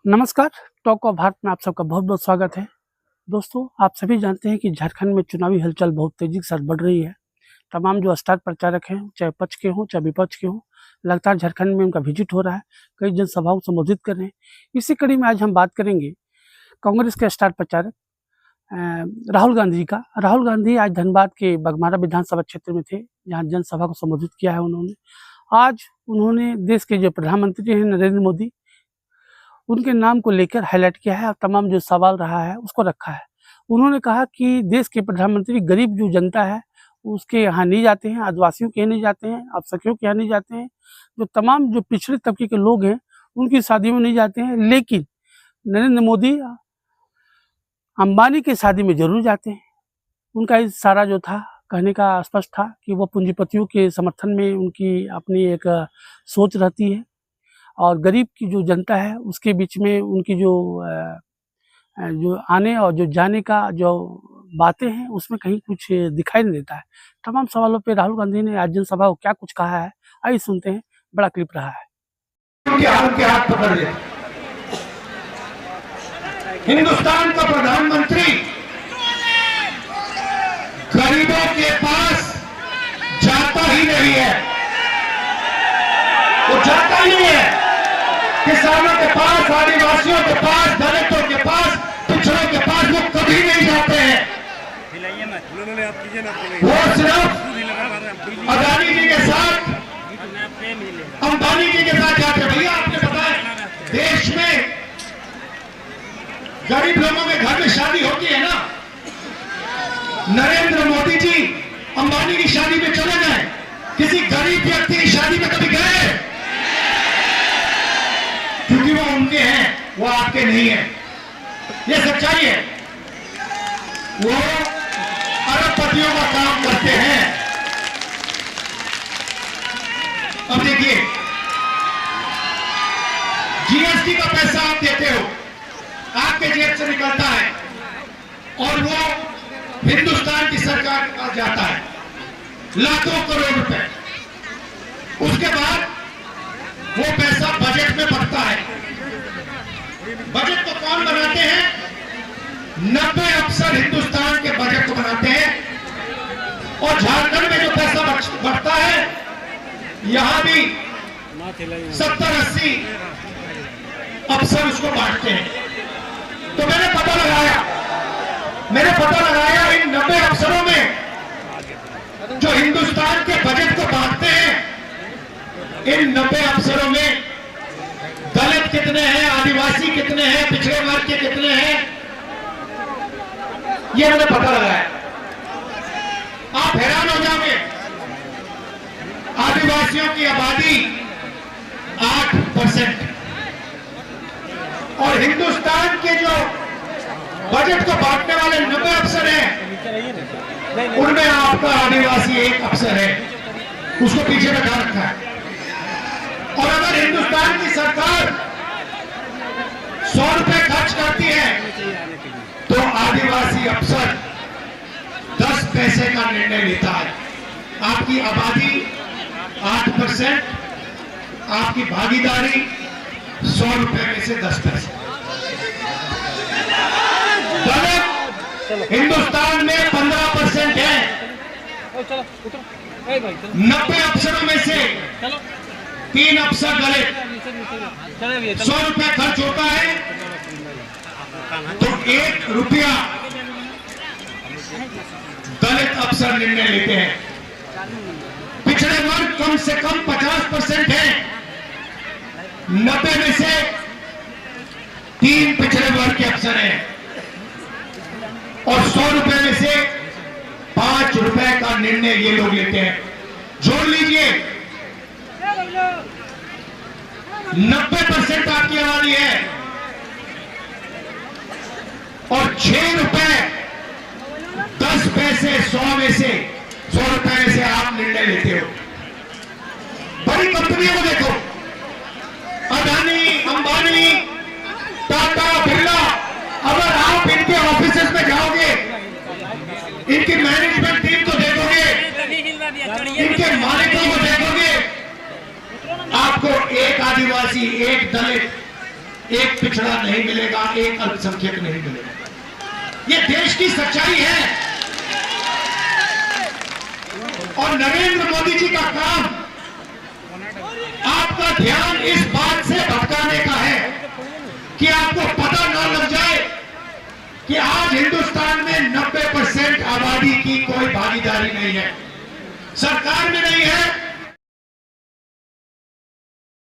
नमस्कार। Talk of Bharat में आप सबका बहुत बहुत स्वागत है। दोस्तों, आप सभी जानते हैं कि झारखंड में चुनावी हलचल बहुत तेजी के साथ बढ़ रही है। तमाम जो स्टार प्रचारक हैं, चाहे पक्ष के हों चाहे विपक्ष के हों, लगातार झारखंड में उनका विजिट हो रहा है, कई जनसभाओं को संबोधित कर रहे हैं। इसी कड़ी में आज हम बात करेंगे कांग्रेस के स्टार प्रचारक राहुल गांधी का। राहुल गांधी आज धनबाद के बघमारा विधानसभा क्षेत्र में थे, जहाँ जनसभा को संबोधित किया है उन्होंने। आज उन्होंने देश के जो प्रधानमंत्री हैं नरेंद्र मोदी, उनके नाम को लेकर हाईलाइट किया है और तमाम जो सवाल रहा है उसको रखा है। उन्होंने कहा कि देश के प्रधानमंत्री गरीब जो जनता है उसके यहाँ नहीं जाते हैं, आदिवासियों के यहाँ नहीं जाते हैं, अल्पसंख्यकों के यहाँ नहीं जाते हैं, जो तमाम जो पिछड़े तबके के लोग हैं उनकी शादियों में नहीं जाते हैं। लेकिन नरेंद्र मोदी अंबानी की शादी में जरूर जाते हैं। उनका इस सारा जो था कहने का स्पष्ट था कि वो पूंजीपतियों के समर्थन में उनकी अपनी एक सोच रहती है और गरीब की जो जनता है उसके बीच में उनकी जो आने और जो जाने का जो बातें हैं उसमें कहीं कुछ दिखाई नहीं देता है। तमाम सवालों पे राहुल गांधी ने आज जनसभा को क्या कुछ कहा है, आइए सुनते हैं। बड़ा क्लिप रहा है। उनके हाथ पकड़ ले। हिंदुस्तान का प्रधानमंत्री गरीबों के पास जाता ही नहीं है, वो जाता ही नहीं है। किसानों के पास, आदिवासियों के पास, दलितों के पास, पिछड़ों के पास वो कभी नहीं जाते हैं। वो सिर्फ अदानी जी के साथ, अंबानी जी के साथ जाते हैं। भैया आपने बताया देश में गरीब लोगों के घर में शादी होती है ना, नरेंद्र मोदी जी अंबानी की शादी में चले गए, किसी गरीब व्यक्ति की शादी में कभी गए? क्योंकि वो उनके हैं, वो आपके नहीं है। ये सच्चाई है। वो अरबपतियों का काम करते हैं। अब देखिए, जीएसटी का पैसा आप देते हो, आपके जेब से निकलता है और वो हिंदुस्तान की सरकार के पास जाता है, लाखों करोड़ रुपए। उसके बाद वो पैसा बजट में बढ़ता है। बजट को कौन बनाते हैं? 90 अफसर हिंदुस्तान के बजट को बनाते हैं। और झारखंड में जो पैसा बढ़ता है, यहां भी 70-80 अफसर उसको बांटते हैं। तो मैंने पता लगाया इन 90 अफसरों में जो हिंदुस्तान के बजट को बांटते हैं, इन 90 अफसरों में दलित कितने हैं, आदिवासी कितने हैं, पिछड़े वर्ग के कितने हैं, ये मैंने पता लगाया। आप हैरान हो जाओगे। आदिवासियों की आबादी 8% और हिंदुस्तान के जो बजट को बांटने वाले 90 अफसर हैं, उनमें आपका आदिवासी एक अफसर है, उसको पीछे बैठा रखा है। और अगर हिंदुस्तान की सरकार 100 रुपए खर्च करती है तो आदिवासी अफसर 10 पैसे का निर्णय लेता है। आपकी आबादी 8%, आपकी भागीदारी 100 रुपए में से 10 पैसे। दलित हिंदुस्तान में 15% है। 90 अफसरों में से 3 अफसर दलित। 100 रुपया खर्च होता है तो 1 रुपया दलित अफसर निर्णय लेते हैं। पिछड़े वर्ग कम से कम 50% है। 90 में से 3 पिछड़े वर्ग के अफसर हैं और 100 रुपए में से 5 रुपए का निर्णय ये लोग लेते हैं। जोड़ लीजिए, 90% आपकी आबादी है और 6 रुपए 10 पैसे 100 में से 100 रुपए में से आप निर्णय लेते हो। बड़ी कंपनियों को देखो, अदानी, अंबानी, टाटा, बिरला, अगर आप इनके ऑफिसेस में जाओगे, इनकी मैनेजमेंट टीम को देखोगे, इनके मालिकों को देखोगे, आपको एक आदिवासी, एक दलित एक पिछड़ा नहीं मिलेगा, एक अल्पसंख्यक नहीं मिलेगा। ये देश की सच्चाई है। और नरेंद्र मोदी जी का काम आपका ध्यान इस बात से भटकाने का है कि आपको पता ना लग जाए कि आज हिंदुस्तान में 90% आबादी की कोई भागीदारी नहीं है, सरकार में नहीं है,